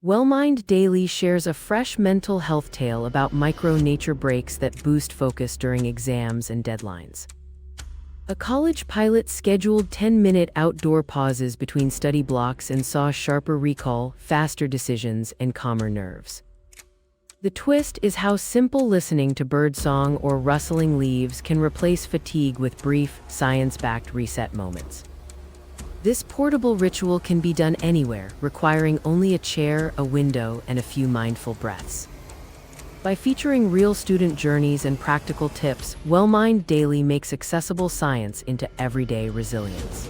Wellmind Daily shares a fresh mental health tale about micro-nature breaks that boost focus during exams and deadlines. A college pilot scheduled 10-minute outdoor pauses between study blocks and saw sharper recall, faster decisions, and calmer nerves. The twist is how simple listening to birdsong or rustling leaves can replace fatigue with brief, science-backed reset moments. This portable ritual can be done anywhere, requiring only a chair, a window, and a few mindful breaths. By featuring real student journeys and practical tips, Wellmind Daily makes accessible science into everyday resilience.